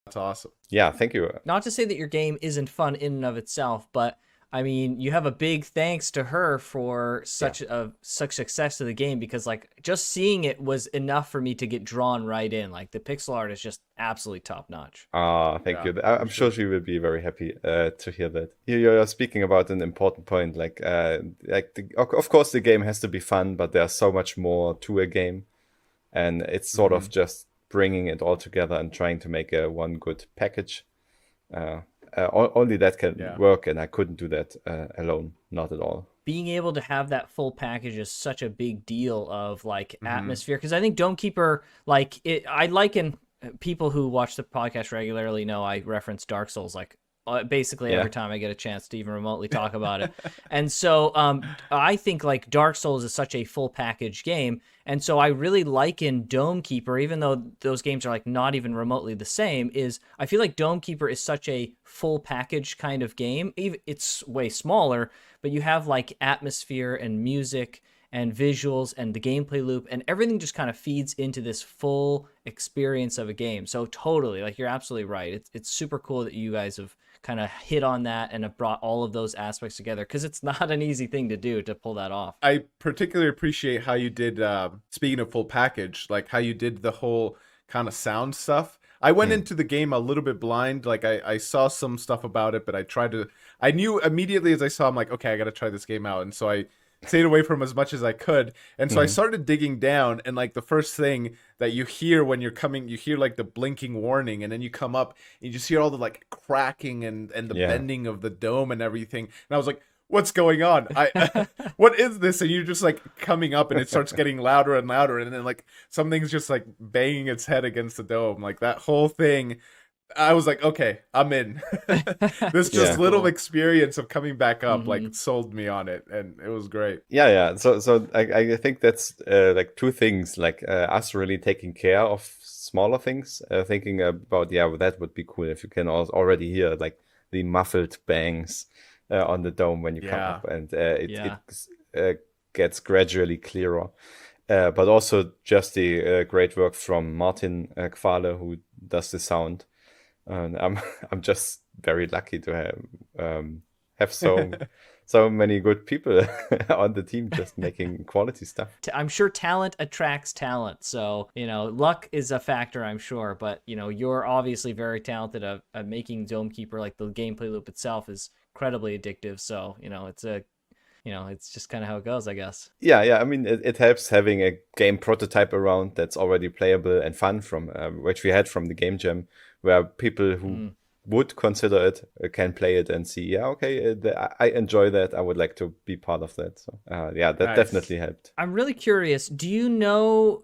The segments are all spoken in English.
That's awesome. Yeah, thank you. Not to say that your game isn't fun in and of itself, but I mean, you have a big thanks to her for Yeah. such success to the game, because like just seeing it was enough for me to get drawn right in. Like the pixel art is just absolutely top notch. Thank Yeah, you. for I'm sure sure. she will be very happy to hear that. You're speaking about an important point. Of course, the game has to be fun, but there's so much more to a game, and it's sort Hmm. of just bringing it all together and trying to make a one good package. Uh, Only that can Yeah. work, and I couldn't do that alone, not at all. Being able to have that full package is such a big deal of like Hmm. atmosphere, because I think Dome Keeper, like it, I liken, people who watch the podcast regularly know I reference Dark Souls like basically Yeah. every time I get a chance to even remotely talk about it. And so I think like Dark Souls is such a full package game, and so I really liken Dome Keeper, even though those games are like not even remotely the same. Is I feel like Dome Keeper is such a full package kind of game. It's way smaller, but you have like atmosphere and music and visuals and the gameplay loop, and everything just kind of feeds into this full experience of a game. So totally, like you're absolutely right. It's super cool that you guys have kind of hit on that and have brought all of those aspects together, because it's not an easy thing to do to pull that off. I particularly appreciate how you did, speaking of full package, like how you did the whole kind of sound stuff. I went Mm. into the game a little bit blind. Like I saw some stuff about it, but I knew immediately as I saw, I'm like, okay, I got to try this game out. And so I stayed away from as much as I could. And so I Mhm. started digging down, and like the first thing that you hear when you're coming, you hear like the blinking warning, and then you come up and you just hear all the like cracking and the Yeah. bending of the dome and everything. And I was like, what's going on? What is this? And you're just like coming up, and it starts getting louder and louder, and then like something's just like banging its head against the dome. Like that whole thing, I was like, okay, I'm in. This just So Yeah. little cool. experience of coming back up like Hmm. sold me on it, and it was great. Yeah, yeah. So I think that's like two things, like us really taking care of smaller things, thinking about, yeah, well, that would be cool if you can already hear like the muffled bangs on the dome when you come Yeah. up, and Yeah. uh, gets gradually clearer. But also just the great work from Martin Kvale, who does the sound. And I'm I'm just very lucky to have so many good people on the team just making quality stuff. I'm sure talent attracts talent. So, luck is a factor, I'm sure. But, you're obviously very talented at making Dome Keeper. Like the gameplay loop itself is incredibly addictive. So, it's just kind of how it goes, I guess. Yeah, yeah. I mean, it helps having a game prototype around that's already playable and fun from which we had from the game jam, where people who Mm. would consider it can play it and see, yeah, okay, I enjoy that. I would like to be part of that. So, yeah, that Nice. definitely helped. I'm really curious. Do you know?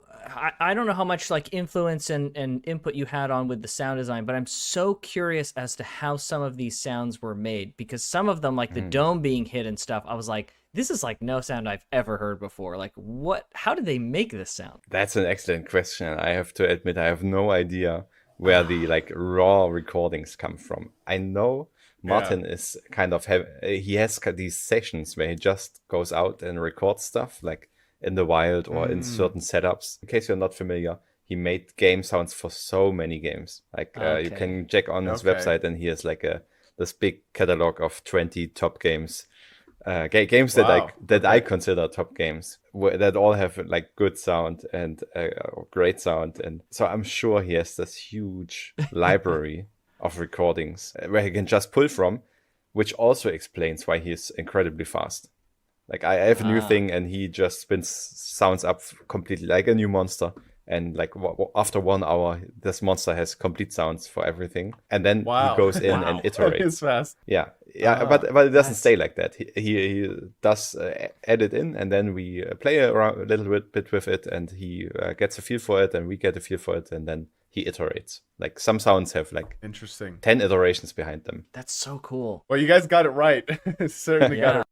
I don't know how much like influence and input you had on with the sound design, but I'm so curious as to how some of these sounds were made, because some of them, like the Mm. dome being hit and stuff, I was like, this is like no sound I've ever heard before. Like, what? How did they make this sound? That's an excellent question. I have to admit, I have no idea where the like raw recordings come from. I know Yeah. Martin is kind of he has these sessions where he just goes out and records stuff like in the wild or in Mm. certain setups. In case you're not familiar, he made game sounds for so many games. Like you Okay. can check on his Okay. website and he has like a this big catalog of 20 top games, games Wow. that I Okay. consider top games that all have like good sound and great sound, and so I'm sure he has this huge library of recordings where he can just pull from, which also explains why he is incredibly fast. Like I have a new Ah. thing and he just spins sounds up completely like a new monster. And like after 1 hour, this monster has complete sounds for everything. And then he Wow. goes in and Wow. That is iterates. fast. Yeah, yeah, Ah. but it doesn't That's stay like that. He does edit in, and then we play around a little bit with it, and he gets a feel for it, and we get a feel for it, and then he iterates. Like some sounds have like Interesting. 10 iterations behind them. that's so cool. Well, you guys got it right. Certainly got Yeah. it